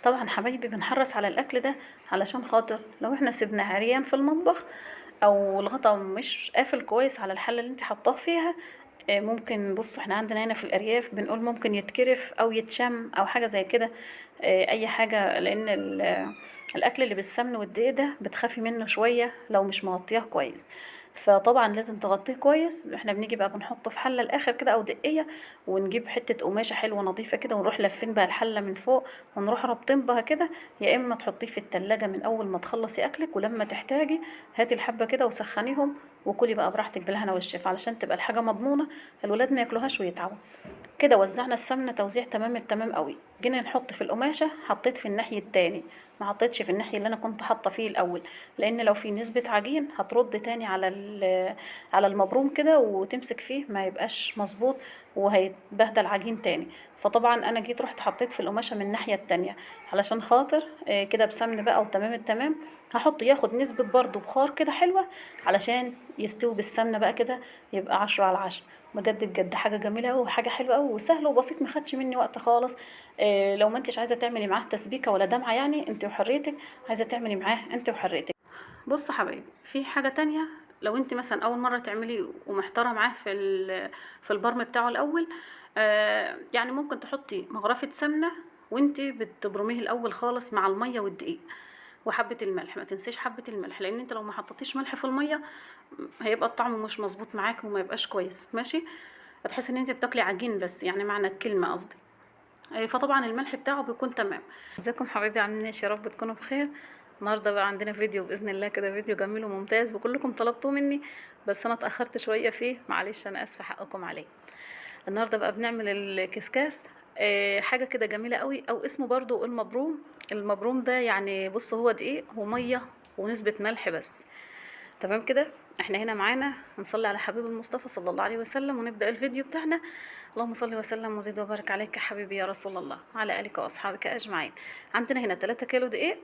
طبعا حبايبي بنحرص على الاكل ده علشان خاطر لو احنا سيبناه عريان في المطبخ او الغطا مش قافل كويس على الحله اللي انت حطاه فيها، ممكن، بص احنا عندنا هنا في الارياف بنقول ممكن يتكرف او يتشم او حاجه زي كده. اي حاجه، لان الاكل اللي بالسمن والدقيق ده بتخافي منه شويه لو مش مغطياه كويس. فطبعا لازم تغطيه كويس. احنا بنيجي بقى بنحطه في حله الاخر كده او دقيه، ونجيب حته قماشه حلوه نظيفه كده ونروح لافين بقى الحله من فوق ونروح رابطين بها كده. يا اما تحطيه في التلاجة من اول ما تخلصي اكلك، ولما تحتاجي هاتي الحبه كده وسخنيهم وكلي بقى براحتك بالهنا والشفا، علشان تبقى الحاجه مضمونه الولاد ما ياكلوهاش ويتعبوا. كده وزعنا السمنه توزيع تمام التمام قوي. جينا نحط في القماشه، حطيت في الناحيه التاني، ما حطيتش في الناحيه اللي انا كنت حاطه فيه الاول، لان لو في نسبه عجين هترد تاني على على المبروم كده وتمسك فيه ما يبقاش مظبوط وهيتبهدل عجين تاني. فطبعا انا جيت رحت حطيت في القماشه من الناحيه التانية علشان خاطر كده بسمن بقى وتمام التمام. هحط ياخد نسبه برضو بخار كده حلوه علشان يستوي بالسمنه بقى كده، يبقى 10 على 10. بجد بجد حاجه جميله قوي وحاجه حلوه قوي وسهل وبسيط، ما خدش مني وقت خالص. لو ما انتش عايزه تعملي معاه تسبيكه ولا دمعه، يعني انت وحريتك، عايزه تعملي معاه انت وحريتك. بص يا حبايبي، في حاجه تانية. لو انت مثلا اول مره تعملي ومحتاره معاه في البرم بتاعه الاول، يعني ممكن تحطي مغرفه سمنه وانت بتبرميه الاول خالص مع الميه والدقيق وحبه الملح. ما تنسيش حبه الملح، لان انت لو ما حطيتيش ملح في الميه هيبقى الطعم مش مظبوط معاك وما يبقاش كويس، ماشي؟ هتحسي ان انت بتاكلي عجين بس، يعني معنى الكلمه قصدي. فطبعا الملح بتاعه بيكون تمام. ازيكم حبايبي، عاملين ايه؟ يا رب تكونوا بخير. النهارده بقى عندنا فيديو باذن الله كده، فيديو جميل وممتاز وكلكم طلبتوه مني، بس انا اتاخرت شويه فيه، معلش انا اسفه، حقكم عليه. النهارده بقى بنعمل الكسكاس، حاجه كده جميله قوي، او اسمه برضو المبروم. المبروم ده يعني بص هو دقيق وميه ونسبه ملح بس. تمام كده. احنا هنا معانا هنصلي على حبيب المصطفى صلى الله عليه وسلم ونبدأ الفيديو بتاعنا. اللهم صل وسلم وزد وبارك عليك يا حبيبي يا رسول الله وعلى آلك وأصحابك أجمعين. عندنا هنا 3 كيلو دقيق،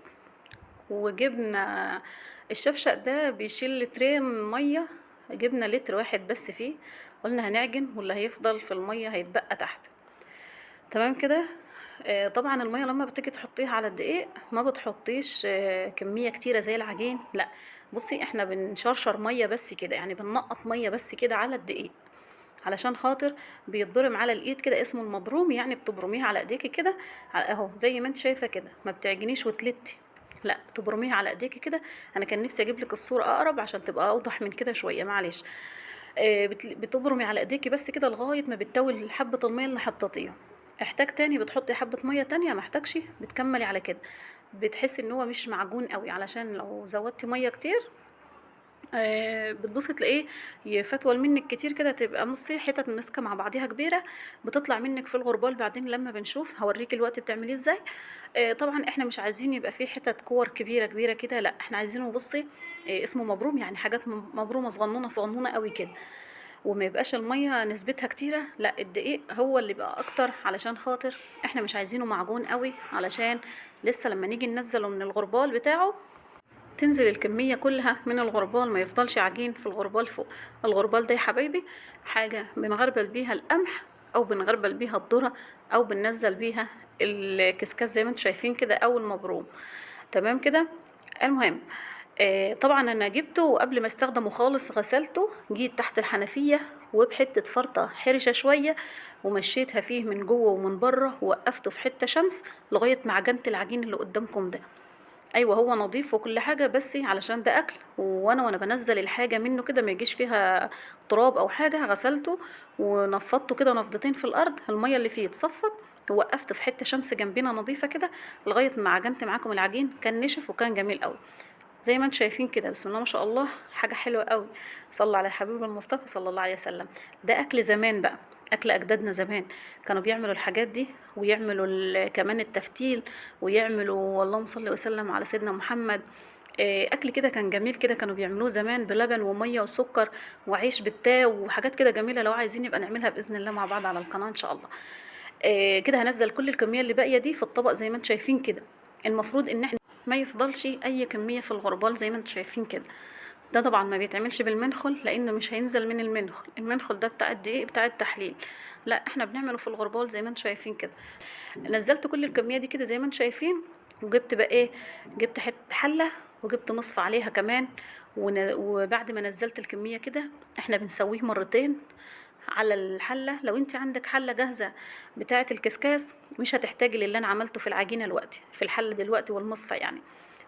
وجبنا الشفشق ده بيشيل لترين مية، جبنا لتر واحد بس فيه. قلنا هنعجن واللي هيفضل في المية هيتبقى تحت. تمام كده. طبعا المية لما بتيجي تحطيها على الدقيق ما بتحطيش كمية كتيرة زي العجين، لا. بصي احنا بنشرشر مية بس كده، يعني بننقط مية بس كده على الدقيق علشان خاطر بيتبرم على الايد كده، اسمه المبروم. يعني بتبرميها على ايديكي كده، اهو زي ما انت شايفة كده، ما بتعجنيش وتلتي، لا بتبرميها على ايديكي كده. انا كان نفسي اجيب لك الصورة اقرب عشان تبقى اوضح من كده شوية، معلش. بتبرمي على ايديكي بس كده لغايه ما بتطول حبه الميه اللي حطيتيها. احتاج تاني بتحطي حبه ميه تانية، ما احتاجش بتكملي على كده. بتحسي ان هو مش معجون قوي، علشان لو زودتي ميه كتير بتبصي تلاقيه يفتول منك كتير كده، تبقى نصي حتت ماسكه مع بعضيها كبيره، بتطلع منك في الغربال. بعدين لما بنشوف هوريكي الوقت بتعمليه ازاي. طبعا احنا مش عايزين يبقى فيه حتت كور كبيره كبيره كده، لا احنا عايزينه، بصي اسمه مبروم، يعني حاجات مبرومه صغنونه صغنونه قوي كده، وما يبقاش الميه نسبتها كتيره، لا الدقيق هو اللي بقى اكتر، علشان خاطر احنا مش عايزينه معجون قوي، علشان لسه لما نيجي ننزله من الغربال بتاعه تنزل الكمية كلها من الغربال، ما يفضلش عجين في الغربال فوق. الغربال ده يا حبايبي حاجة بنغربل بيها القمح، او بنغربل بيها الذرة، او بننزل بيها الكسكاس زي ما انتم شايفين كده، او المبروم. تمام كده. المهم، طبعا انا جبته وقبل ما استخدمه خالص غسلته، جيت تحت الحنفية وبحتة فرطة حرشة شوية ومشيتها فيه من جوه ومن بره، ووقفته في حتة شمس لغاية ما عجنت العجين اللي قدامكم ده. ايوه هو نظيف وكل حاجه، بس علشان ده اكل، وانا بنزل الحاجه منه كده ما يجيش فيها تراب او حاجه، غسلته ونفضته كده نفضتين في الارض، الميه اللي فيه اتصفت، ووقفت في حته شمس جنبنا نظيفه كده لغايه ما عجنت معاكم العجين، كان نشف وكان جميل قوي زي ما انتم شايفين كده. بسم الله ما شاء الله، حاجه حلوه قوي. صلى على الحبيب المصطفى صلى الله عليه وسلم. ده اكل زمان بقى، اكل اجدادنا زمان، كانوا بيعملوا الحاجات دي، ويعملوا كمان التفتيل، ويعملوا اللهم صل وسلم على سيدنا محمد. اكل كده كان جميل كده، كانوا بيعملوه زمان بلبن وميه وسكر وعيش بالتاو وحاجات كده جميله. لو عايزين يبقى نعملها باذن الله مع بعض على القناه ان شاء الله. كده هنزل كل الكميه اللي باقيه دي في الطبق زي ما انتم شايفين كده. المفروض ان احنا ما يفضلش اي كميه في الغربال زي ما انتم شايفين كده. ده طبعا ما بيتعملش بالمنخل، لانه مش هينزل من المنخل، المنخل ده بتاع الدقيق بتاع التحليل. لا احنا بنعمله في الغربال زي ما انتم شايفين كده. نزلت كل الكميه دي كده زي ما انتم شايفين، وجبت بقى ايه، جبت حته حله وجبت مصفى عليها كمان. وبعد ما نزلت الكميه كده احنا بنسويه مرتين على الحله. لو انت عندك حله جاهزه بتاعه الكسكاس مش هتحتاجي للي انا عملته في العجينه دلوقتي في الحله دلوقتي والمصفى يعني،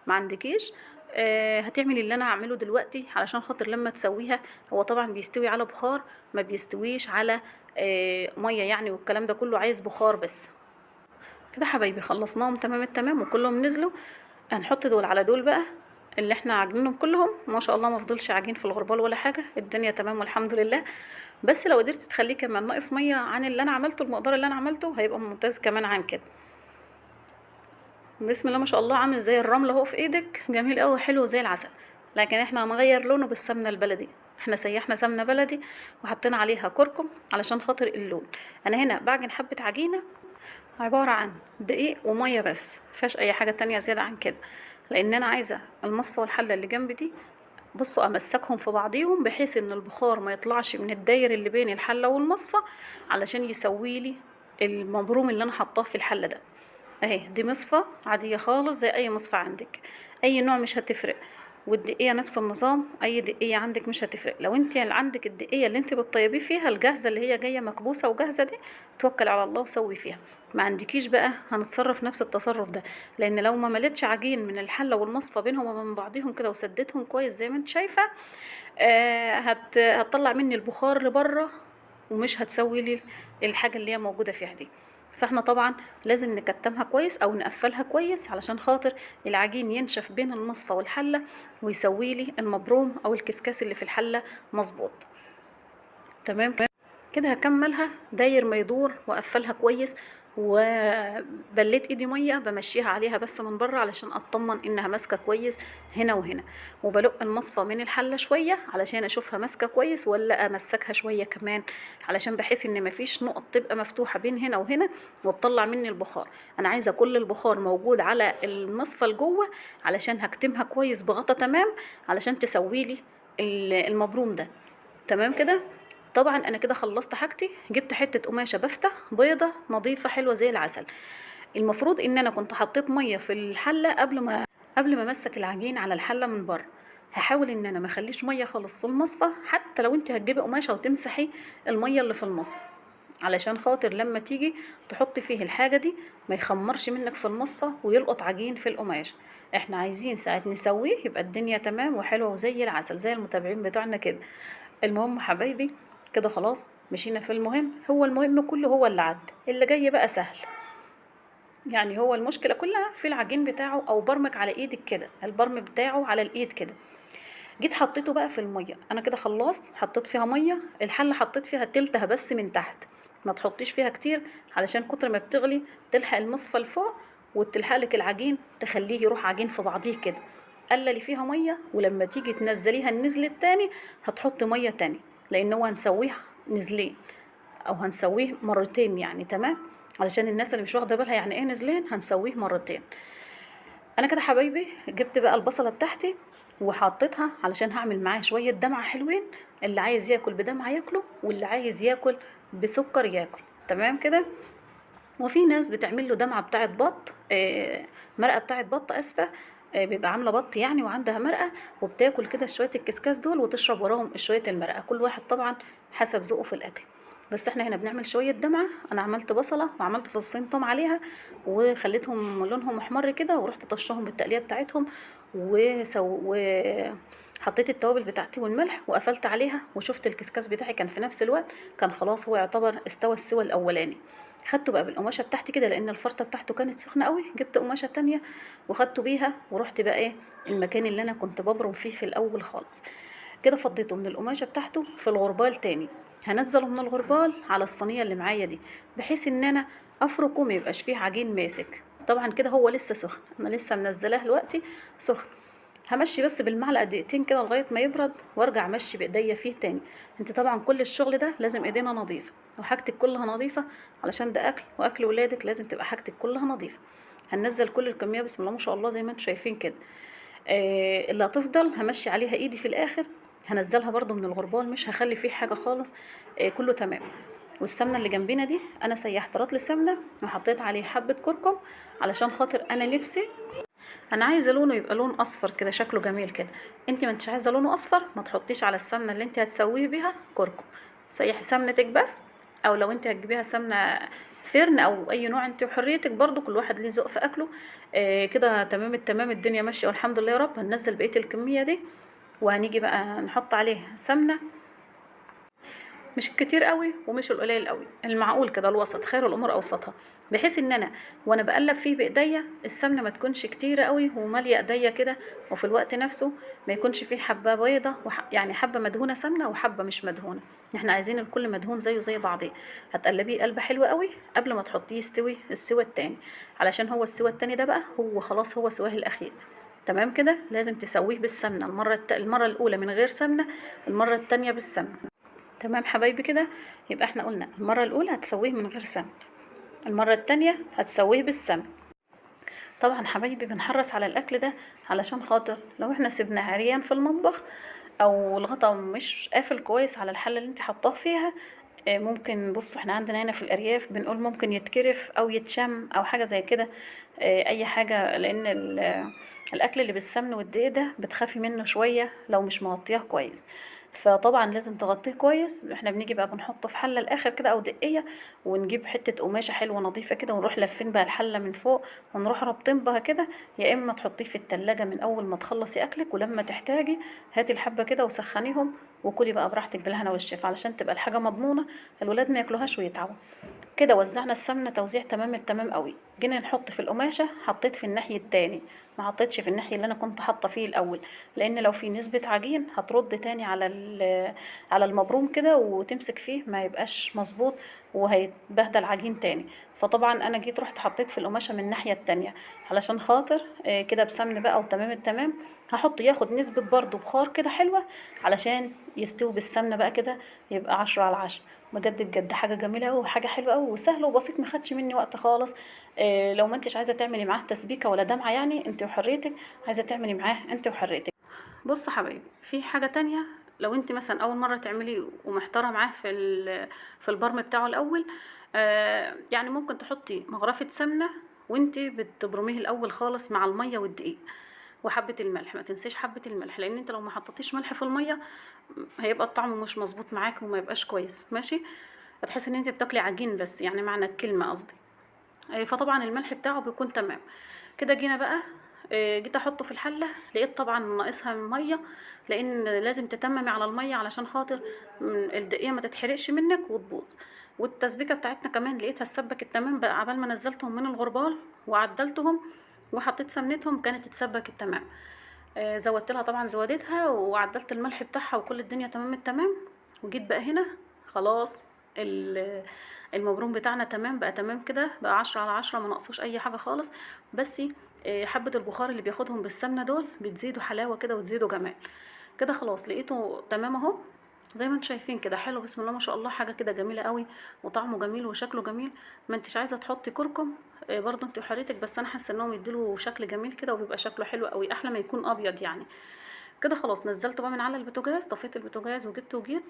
ما عندكيش. هتعملي اللي انا هعمله دلوقتي علشان خاطر لما تسويها. هو طبعا بيستوي على بخار، ما بيستويش على ميه يعني، والكلام ده كله عايز بخار بس. كده حبايبي خلصناهم تمام التمام وكلهم نزلوا. هنحط دول على دول بقى اللي احنا عاجنينهم كلهم. ما شاء الله ما فضلش عجين في الغربال ولا حاجه، الدنيا تمام والحمد لله. بس لو قدرتي تخليه كمان ناقص ميه عن اللي انا عملته، المقدار اللي انا عملته هيبقى ممتاز كمان عن كده. بسم الله ما شاء الله، عامل زي الرمل اهو في ايدك، جميل قوي حلو زي العسل. لكن احنا هنغير لونه بالسمنه البلدي. احنا سيحنا سمنه بلدي وحطينا عليها كركم علشان خاطر اللون. انا هنا بعجن حبه عجينه عباره عن دقيق وميه بس، مفيهاش اي حاجه تانية زياده عن كده، لان انا عايزه المصفى والحله اللي جنب دي بصوا امسكهم في بعضيهم بحيث ان البخار ما يطلعش من الداير اللي بين الحله والمصفى علشان يسوي لي المبروم اللي انا حطاه في الحله ده. اهي دي مصفى عاديه خالص زي اي مصفى عندك، اي نوع مش هتفرق. والدقيقه نفس النظام، اي دقيقه عندك مش هتفرق. لو انت عندك الدقيقه اللي انت بتطيبيه فيها الجاهزه اللي هي جايه مكبوسه وجاهزه دي، توكل على الله وسوي فيها. ما عندكيش بقى هنتصرف نفس التصرف ده، لان لو ما مليتش عجين من الحله والمصفى بينهم وبين بعضيهم كده وسديتهم كويس زي ما انت شايفه، هتطلع مني البخار لبره ومش هتسوي لي الحاجه اللي هي موجوده فيها دي. فاحنا طبعا لازم نكتمها كويس او نقفلها كويس علشان خاطر العجين ينشف بين المصفى والحله ويسوي لي المبروم او الكسكاس اللي في الحله مظبوط. تمام كده هكملها داير ما يدور واقفلها كويس. وبليت ايدي ميه بمشيها عليها بس من بره علشان اطمن انها ماسكه كويس هنا وهنا، وبلق المصفى من الحله شويه علشان اشوفها ماسكه كويس ولا امسكها شويه كمان، علشان بحيث ان مفيش نقط تبقى مفتوحه بين هنا وهنا وتطلع مني البخار. انا عايزه كل البخار موجود على المصفى لجوه علشان هكتمها كويس بغطا تمام علشان تسوي لي المبروم ده. تمام كده. طبعا انا كده خلصت حاجتي، جبت حته قماشه بفتة بيضه نظيفه حلوه زي العسل. المفروض ان انا كنت حطيت ميه في الحله قبل ما امسك العجين على الحله من بره. هحاول ان انا ما اخليش ميه خالص في المصفى، حتى لو انت هتجيبي قماشه وتمسحي الميه اللي في المصفى علشان خاطر لما تيجي تحطي فيه الحاجه دي ما يخمرش منك في المصفى ويلقط عجين في القماش. احنا عايزين ساعه نسويه يبقى الدنيا تمام وحلوه وزي العسل زي المتابعين بتوعنا كده. المهم حبايبي كده خلاص مشينا في المهم. هو المهم كله هو اللي عدى، اللي جاي بقى سهل. يعني هو المشكلة كلها في العجين بتاعه، او برمك على ايدك كده، البرم بتاعه على الايد كده. جيت حطيته بقى في المية، انا كده خلصت حطيت فيها مية. الحلة حطيت فيها تلتها بس من تحت، ما تحطيش فيها كتير علشان كتر ما بتغلي تلحق المصفى لفوق وتلحق لك العجين تخليه يروح عجين في بعضيه كده. قللي فيها ميه، ولما تيجي تنزليها النزل التاني هتحطي ميه تاني، لان هو هنسويه نزلين او هنسويه مرتين يعني. تمام، علشان الناس اللي مش واخده بالها يعني ايه نزلين، هنسويه مرتين. انا كده حبايبي جبت بقى البصله بتاعتي وحطيتها علشان هعمل معاه شويه دمعه حلوين. اللي عايز ياكل بدمعه ياكله، واللي عايز ياكل بسكر ياكل. تمام كده. وفي ناس بتعمل له دمعه بتاعه بط، مرقه بتاعه بط اسفه، بيبقى عامله بط يعني وعندها مرقه، وبتاكل كده شويه الكسكاس دول وتشرب وراهم شويه المرقه. كل واحد طبعا حسب ذوقه في الاكل. بس احنا هنا بنعمل شويه دمعه. انا عملت بصله وعملت فصين توم عليها وخليتهم لونهم احمر كده، ورحت طشهم بالتقليه بتاعتهم حطيت التوابل بتاعتي والملح وقفلت عليها، وشفت الكسكاس بتاعي كان في نفس الوقت كان خلاص هو يعتبر استوى السوى الاولاني. خدته بقى بالقماشه بتاعتي كده لان الفرطه بتاعته كانت سخنه قوي، جبت قماشه تانية وخدته بيها ورحت بقى ايه المكان اللي انا كنت ببرم فيه في الاول خالص. كده فضيته من القماشه بتاعته في الغربال تاني. هنزله من الغربال على الصينيه اللي معايا دي بحيث ان انا افركه ما يبقاش فيه عجين ماسك. طبعا كده هو لسه سخن، انا لسه منزلاه دلوقتي سخن. همشي بس بالمعلقه دقيقتين كده لغايه ما يبرد وارجع امشي بايديا فيه تاني. انت طبعا كل الشغل ده لازم ايدينا نظيفه وحاجتك كلها نظيفه، علشان ده اكل واكل ولادك لازم تبقى حاجتك كلها نظيفه. هننزل كل الكميه بسم الله ما شاء الله زي ما انتم شايفين كده. اللي هتفضل همشي عليها ايدي في الاخر، هنزلها برضو من الغربال مش هخلي فيه حاجه خالص. كله تمام. والسمنه اللي جنبنا دي انا سيحت رطل سمنه وحطيت عليه حبه كركم، علشان خاطر انا نفسي انا عايزه لونه يبقى لون اصفر كده، شكله جميل كده. انت ما انتش عايزه لونه اصفر، ما تحطيش على السمنه اللي انت هتسويه بيها كركم، سيحي سمنتك بس. او لو انت هتجيبيها سمنه فرن او اي نوع، انت وحريتك برضو، كل واحد ليه ذوق في اكله. كده تمام التمام، الدنيا ماشيه والحمد لله يا رب. هننزل بقيه الكميه دي وهنيجي بقى نحط عليه سمنه، مش الكتير قوي ومش القليل قوي، المعقول كده، الوسط، خير الامور اوسطها. بحيث ان انا وانا بقلب فيه بايديا السمنه ما تكونش كتيره قوي وماليه ايديا كده، وفي الوقت نفسه ما يكونش فيه حبه بيضه يعني حبه مدهونه سمنه وحبه مش مدهونه. احنا عايزين الكل مدهون زيه زي بعضيه. هتقلبيه قلبه حلوه قوي قبل ما تحطيه يستوي السوى التاني، علشان هو السوى التاني ده بقى هو خلاص هو سواه الاخير. تمام كده. لازم تسويه بالسمنه المره الاولى من غير سمنه، المره التانيه بالسمنه. تمام حبايبي كده. يبقى احنا قلنا المرة الأولى هتسويه من غير سمن، المرة التانية هتسويه بالسمن. طبعا حبايبي بنحرص على الأكل ده علشان خاطر لو احنا سيبناه عريان في المطبخ أو الغطا مش قافل كويس على الحلة اللي انت حطاه فيها، ممكن، بصوا احنا عندنا هنا في الأرياف بنقول ممكن يتكرف أو يتشم أو حاجة زي كده، أي حاجة، لأن الأكل اللي بالسمن والدقيق ده بتخافي منه شوية لو مش مغطياه كويس. فطبعا لازم تغطيه كويس. احنا بنيجي بقى بنحطه في حله الاخر كده او دقيه، ونجيب حته قماشه حلوه نظيفه كده ونروح لافين بقى الحله من فوق ونروح رابطين بها كده. يا اما تحطيه في التلاجة من اول ما تخلصي اكلك، ولما تحتاجي هاتي الحبه كده وسخنيهم وكلي بقى براحتك بالهنا والشفا، علشان تبقى الحاجه مضمونه الولاد ما ياكلوهاش ويتعبوا. كده وزعنا السمنه توزيع تمام التمام قوي. جينا نحط في القماشه، حطيت في الناحيه التاني، ما حطيتش في الناحيه اللي انا كنت حاطه فيه الاول، لان لو في نسبه عجين هترد تاني على المبروم كده وتمسك فيه ما يبقاش مظبوط وهيتبهدل عجين تاني. فطبعا انا جيت رحت حطيت في القماشه من الناحيه التانية علشان خاطر كده بسمن بقى وتمام التمام. هحط ياخد نسبه برضو بخار كده حلوه علشان يستوي بالسمنه بقى كده، يبقى 10/10. بجد بجد حاجه جميله قوي وحاجه حلوه قوي وسهل وبسيط، ما خدش مني وقت خالص. لو ما انتش عايزه تعملي معاه تسبيكه ولا دمعه، يعني انت وحريتك، عايزه تعملي معاه انت وحريتك. بص يا حبايبي، في حاجه تانية. لو انت مثلا اول مره تعملي ومحتاره معاه في البرم بتاعه الاول، يعني ممكن تحطي مغرفه سمنه وانت بتبرميه الاول خالص مع الميه والدقيق وحبه الملح. ما تنسيش حبه الملح، لان انت لو ما حطيتيش ملح في الميه هيبقى الطعم مش مظبوط معاك وما يبقاش كويس، ماشي؟ هتحس ان انت بتاكلي عجين بس، يعني معنى الكلمه قصدي. فطبعا الملح بتاعه بيكون تمام كده. جينا بقى جيت احطه في الحله، لقيت طبعا ناقصها ميه، لان لازم تتممي على الميه علشان خاطر الدقيه ما تتحرقش منك وتبوظ. والتسبيكه بتاعتنا كمان لقيتها اتسبكت تمام بقى، عبال ما نزلتهم من الغربال وعدلتهم وحطيت سمنتهم كانت اتسبكت تمام. زودت لها طبعا زودتها وعدلت الملح بتاعها وكل الدنيا تمام التمام. وجيت بقى هنا خلاص المبروم بتاعنا تمام بقى، تمام كده بقى 10/10، ما نقصوش اي حاجه خالص. بس حبه البخار اللي بياخدهم بالسمنه دول بتزيدوا حلاوه كده وتزيدوا جمال. كده خلاص لقيته تمام اهو، زي ما انتم شايفين كده حلو، بسم الله ما شاء الله، حاجه كده جميله قوي وطعمه جميل وشكله جميل. ما انتش عايزه تحطي كركم برضه انت وحريتك، بس انا حاسه انهم يديله شكل جميل كده وبيبقى شكله حلو قوي، احلى ما يكون ابيض يعني. كده خلاص نزلته بقى من على البوتاجاز، طفيت البوتاجاز وجبته وجيت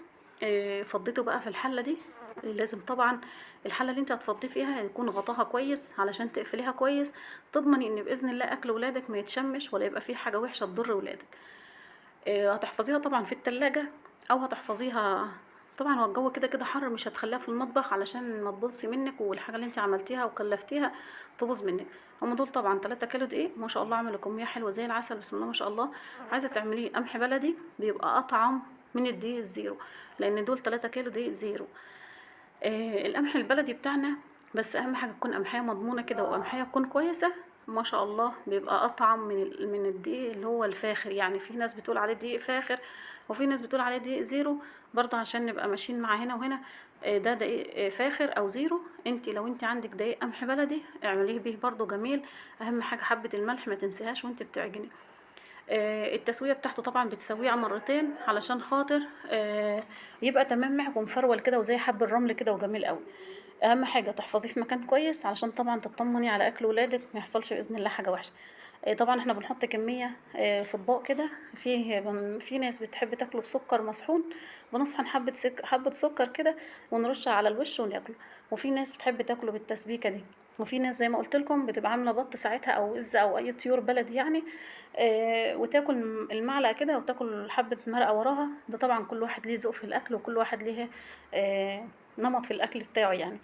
فضيته بقى في الحله دي. لازم طبعا الحله اللي انت هتفضيه فيها يكون غطاها كويس علشان تقفليها كويس، تضمني ان باذن الله اكل ولادك ما يتشمش ولا يبقى فيه حاجه وحشه تضر ولادك. هتحفظيها طبعا في التلاجة او هتحفظيها طبعا، هو الجو كده كده حر، مش هتخليها في المطبخ علشان ما تبوظش منك والحاجه اللي انت عملتيها وكلفتيها تبوظ منك. هم دول طبعا 3 كيلو دقيق ما شاء الله، عملوا كميه حلوه زي العسل بسم الله ما شاء الله. عايزه تعمليه قمح بلدي بيبقى اطعم من الدقيق الزيرو، لان دول 3 كيلو دقيق زيرو. القمح البلدي بتاعنا، بس اهم حاجه تكون قمحيه مضمونه كده وقمحيه تكون كويسه ما شاء الله، بيبقى اطعم من الدقيق اللي هو الفاخر. يعني في ناس بتقول عليه دقيق فاخر وفي ناس بتقول عليه دقيق زيرو، برضه عشان نبقى ماشيين مع هنا وهنا. ده دقيق فاخر او زيرو. لو انت عندك دقيق قمح بلدي اعمليه بيه برضه جميل. اهم حاجه حبه الملح ما تنسيهاش وانت بتعجني. التسويه بتاعته طبعا بتسويه على مرتين علشان خاطر يبقى تمام معك ومفرول كده وزي حب الرمل كده وجميل قوي. اهم حاجه تحفظيه في مكان كويس علشان طبعا تطمني على اكل ولادك ما يحصلش باذن الله حاجه وحشه. طبعا احنا بنحط كمية في اطباق كده، في ناس بتحب تاكله بسكر مصحون، بنصحن حبة سكر كده ونرشها على الوش وناكله. وفي ناس بتحب تاكله بالتسبيكة دي. وفي ناس زي ما قلت لكم بتبقى عامله بط ساعتها او إز او اي طيور بلدي يعني، وتاكل المعلقه كده وتاكل حبه مرقه وراها. ده طبعا كل واحد ليه ذوق في الاكل، وكل واحد ليه نمط في الاكل بتاعه يعني.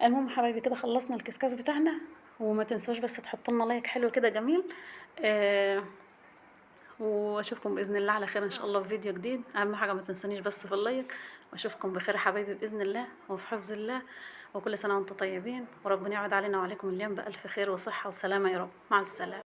المهم حبايبي كده خلصنا الكسكاس بتاعنا. وما تنسوش بس تحطوا لنا لايك حلو كده جميل. آه واشوفكم باذن الله على خير ان شاء الله في فيديو جديد. اهم حاجه ما تنسونيش بس في اللايك. واشوفكم بخير يا حبايبي باذن الله وفي حفظ الله. وكل سنه وانتم طيبين، وربنا يعود علينا وعليكم اليوم بالف خير وصحه وسلامه يا رب. مع السلامه.